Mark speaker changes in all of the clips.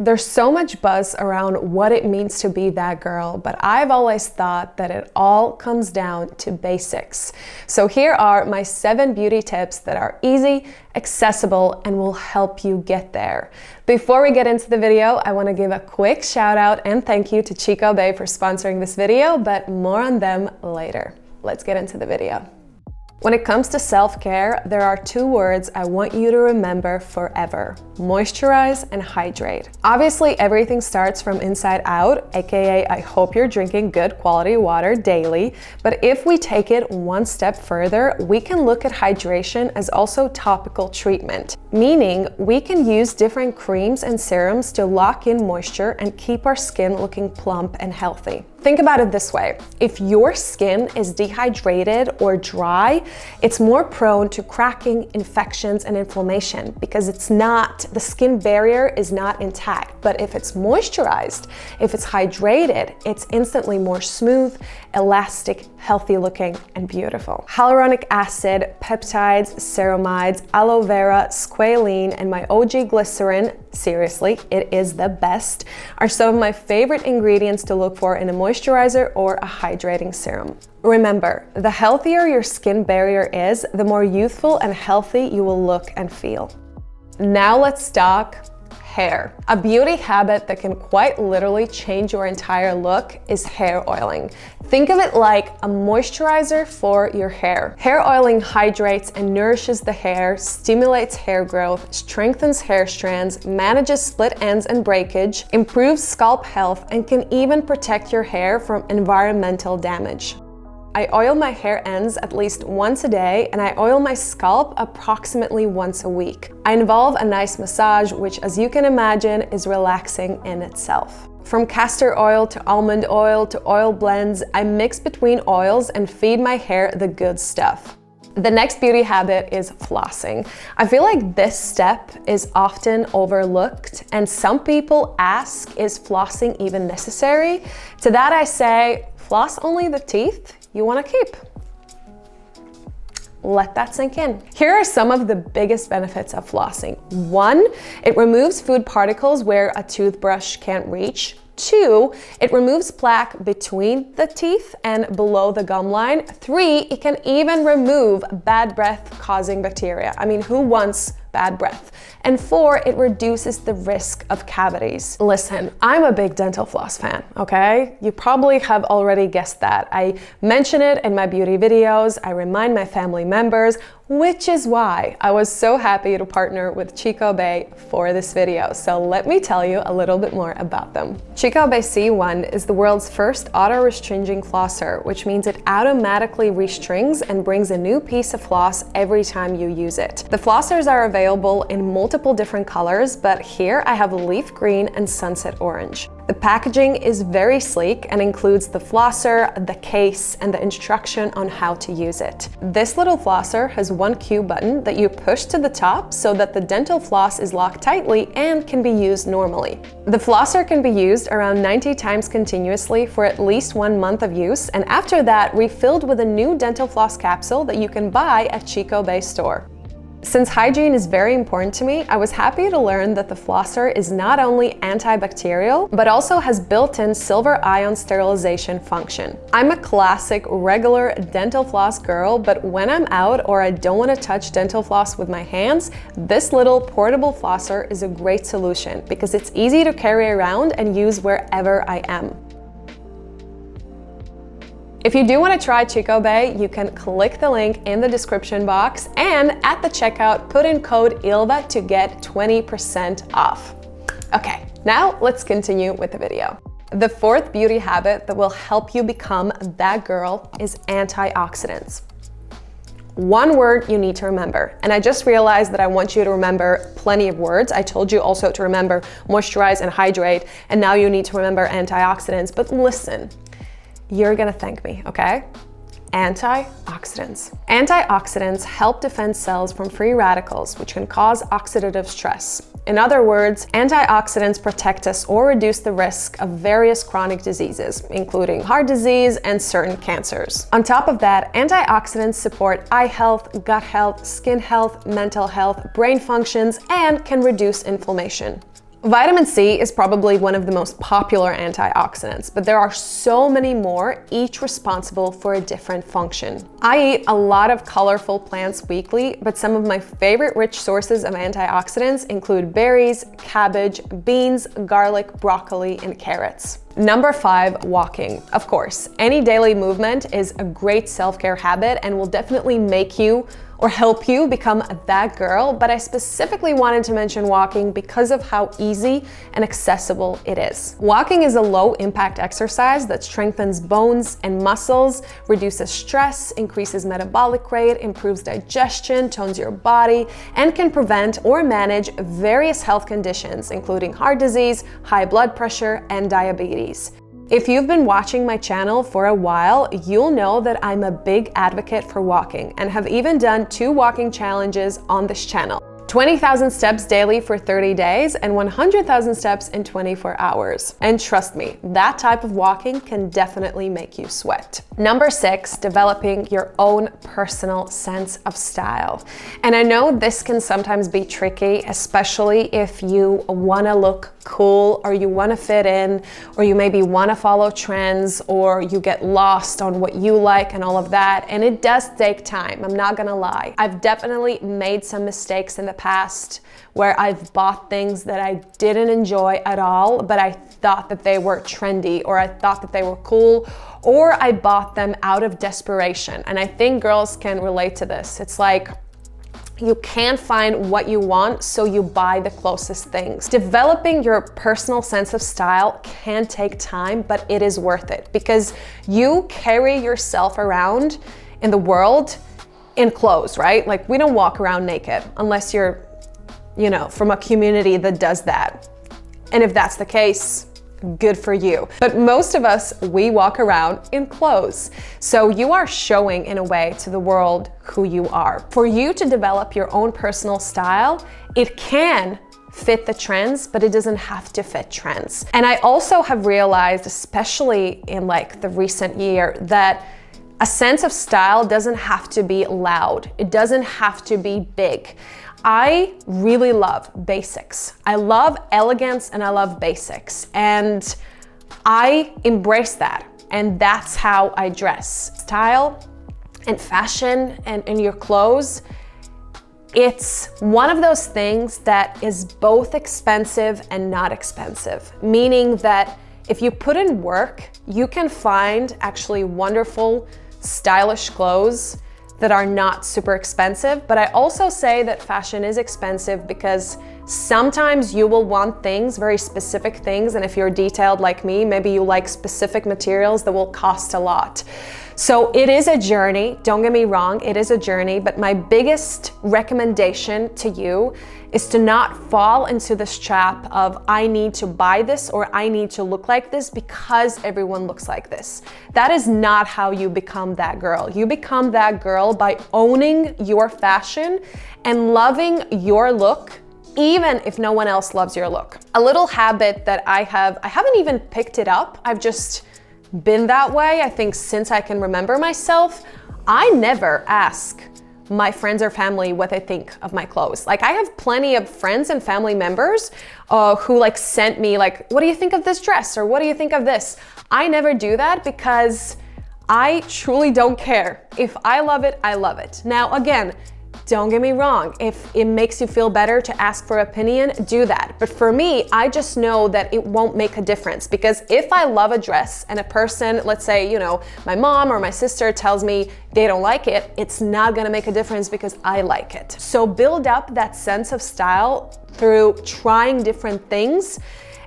Speaker 1: There's so much buzz around what it means to be that girl, but I've always thought that it all comes down to basics. So here are my 7 beauty tips that are easy, accessible, and will help you get there. Before we get into the video, I want to give a quick shout out and thank you to QicoBay for sponsoring this video, but more on them later. Let's get into the video. When it comes to self-care, there are 2 words I want you to remember forever: moisturize and hydrate. Obviously, everything starts from inside out, aka I hope you're drinking good quality water daily, but if we take it one step further, we can look at hydration as also topical treatment, meaning we can use different creams and serums to lock in moisture and keep our skin looking plump and healthy. Think about it this way: if your skin is dehydrated or dry, it's more prone to cracking, infections, and inflammation because the skin barrier is not intact. But if it's moisturized, if it's hydrated, it's instantly more smooth, elastic, healthy looking, and beautiful. Hyaluronic acid, peptides, ceramides, aloe vera, squalene, and my OG glycerin, seriously, it is the best, are some of my favorite ingredients to look for in a moisturizer or a hydrating serum. Remember, the healthier your skin barrier is, the more youthful and healthy you will look and feel. Now let's talk hair. A beauty habit that can quite literally change your entire look is hair oiling. Think of it like a moisturizer for your hair. Hair oiling hydrates and nourishes the hair, stimulates hair growth, strengthens hair strands, manages split ends and breakage, improves scalp health, and can even protect your hair from environmental damage. I oil my hair ends at least once a day, and I oil my scalp approximately once a week. I involve a nice massage, which, as you can imagine, is relaxing in itself. From castor oil to almond oil to oil blends, I mix between oils and feed my hair the good stuff. The next beauty habit is flossing. I feel like this step is often overlooked, and some people ask, is flossing even necessary? To that I say, floss only the teeth you want to keep. Let that sink in. Here are some of the biggest benefits of flossing. 1, it removes food particles where a toothbrush can't reach. 2, it removes plaque between the teeth and below the gum line. 3, it can even remove bad breath causing bacteria. I mean, who wants bad breath? And 4, it reduces the risk of cavities. Listen, I'm a big dental floss fan, okay? You probably have already guessed that. I mention it in my beauty videos, I remind my family members, which is why I was so happy to partner with QicoBay for this video. So let me tell you a little bit more about them. QicoBay C1 is the world's first auto-restringing flosser, which means it automatically restrings and brings a new piece of floss every time you use it. The flossers are available in multiple different colors, but here I have leaf green and sunset orange. The packaging is very sleek and includes the flosser, the case, and the instruction on how to use it. This little flosser has one Q button that you push to the top so that the dental floss is locked tightly and can be used normally. The flosser can be used around 90 times continuously for at least 1 month of use, and after that refilled with a new dental floss capsule that you can buy at QicoBay store. Since hygiene is very important to me, I was happy to learn that the flosser is not only antibacterial, but also has built-in silver ion sterilization function. I'm a classic regular dental floss girl, but when I'm out or I don't want to touch dental floss with my hands, this little portable flosser is a great solution because it's easy to carry around and use wherever I am. If you do want to try QicoBay, you can click the link in the description box and at the checkout, put in code ILVA to get 20% off. Okay, now let's continue with the video. The 4th beauty habit that will help you become that girl is antioxidants. 1 word you need to remember, and I just realized that I want you to remember plenty of words. I told you also to remember moisturize and hydrate, and now you need to remember antioxidants, but listen. You're gonna thank me, okay? Antioxidants. Antioxidants help defend cells from free radicals, which can cause oxidative stress. In other words, antioxidants protect us or reduce the risk of various chronic diseases, including heart disease and certain cancers. On top of that, antioxidants support eye health, gut health, skin health, mental health, brain functions, and can reduce inflammation. Vitamin C is probably one of the most popular antioxidants, but there are so many more, each responsible for a different function. I eat a lot of colorful plants weekly, but some of my favorite rich sources of antioxidants include berries, cabbage, beans, garlic, broccoli, and carrots. Number 5, walking. Of course, any daily movement is a great self-care habit and will definitely make you or help you become that girl, but I specifically wanted to mention walking because of how easy and accessible it is. Walking is a low-impact exercise that strengthens bones and muscles, reduces stress, increases metabolic rate, improves digestion, tones your body, and can prevent or manage various health conditions, including heart disease, high blood pressure, and diabetes. If you've been watching my channel for a while, you'll know that I'm a big advocate for walking and have even done 2 walking challenges on this channel. 20,000 steps daily for 30 days and 100,000 steps in 24 hours. And trust me, that type of walking can definitely make you sweat. Number 6, developing your own personal sense of style. And I know this can sometimes be tricky, especially if you want to look cool or you want to fit in, or you maybe want to follow trends, or you get lost on what you like and all of that. And it does take time, I'm not gonna lie. I've definitely made some mistakes in the past where I've bought things that I didn't enjoy at all, but I thought that they were trendy, or I thought that they were cool, or I bought them out of desperation. And I think girls can relate to this. It's like, you can't find what you want, so you buy the closest things. Developing your personal sense of style can take time, but it is worth it because you carry yourself around in the world in clothes, right? Like, we don't walk around naked unless you're, from a community that does that. And if that's the case, good for you. But most of us, we walk around in clothes. So you are showing in a way to the world who you are. For you to develop your own personal style, it can fit the trends, but it doesn't have to fit trends. And I also have realized, especially in like the recent year, that a sense of style doesn't have to be loud. It doesn't have to be big. I really love basics. I love elegance and I love basics. And I embrace that. And that's how I dress. Style and fashion and in your clothes, it's one of those things that is both expensive and not expensive. Meaning that if you put in work, you can find actually wonderful, stylish clothes that are not super expensive. But I also say that fashion is expensive because sometimes you will want things, very specific things, and if you're detailed like me, maybe you like specific materials that will cost a lot. So it is a journey, don't get me wrong, it is a journey, but my biggest recommendation to you is to not fall into this trap of I need to buy this or I need to look like this because everyone looks like this. That is not how you become that girl. You become that girl by owning your fashion and loving your look, even if no one else loves your look. A little habit that I haven't even picked it up, I've just been that way, I think, since I can remember myself. I never ask my friends or family what they think of my clothes. Like, I have plenty of friends and family members who like sent me like, what do you think of this dress? Or what do you think of this? I never do that because I truly don't care. If I love it, I love it. Now, again, don't get me wrong, if it makes you feel better to ask for opinion, do that. But for me, I just know that it won't make a difference, because if I love a dress and a person, let's say, my mom or my sister tells me they don't like it, it's not gonna make a difference because I like it. So build up that sense of style through trying different things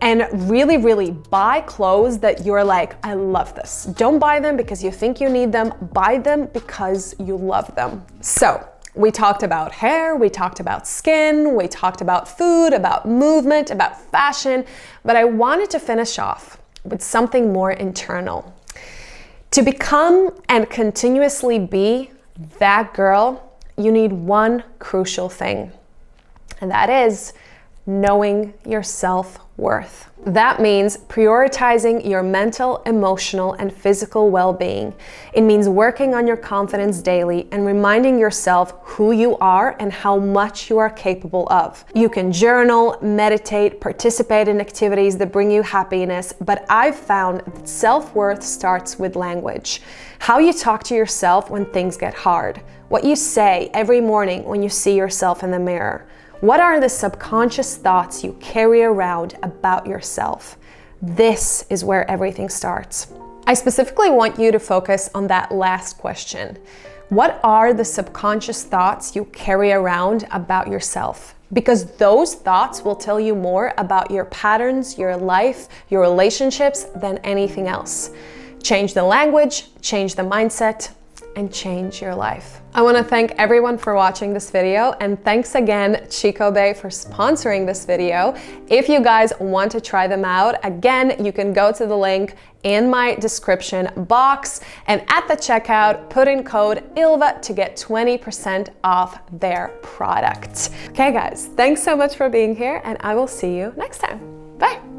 Speaker 1: and really, really buy clothes that you're like, I love this. Don't buy them because you think you need them, buy them because you love them. So, we talked about hair, we talked about skin, we talked about food, about movement, about fashion, but I wanted to finish off with something more internal. To become and continuously be that girl, you need one crucial thing, and that is knowing your self-worth. self-worth. That means prioritizing your mental, emotional, and physical well-being. It means working on your confidence daily and reminding yourself who you are and how much you are capable of. You can journal, meditate, participate in activities that bring you happiness, but I've found that self-worth starts with language. How you talk to yourself when things get hard. What you say every morning when you see yourself in the mirror. What are the subconscious thoughts you carry around about yourself? This is where everything starts. I specifically want you to focus on that last question. What are the subconscious thoughts you carry around about yourself? Because those thoughts will tell you more about your patterns, your life, your relationships than anything else. Change the language, change the mindset, and change your life. I want to thank everyone for watching this video, and thanks again QicoBay for sponsoring this video. If you guys want to try them out, again, you can go to the link in my description box, and at the checkout, put in code ILVA to get 20% off their product. Okay guys, thanks so much for being here, and I will see you next time. Bye.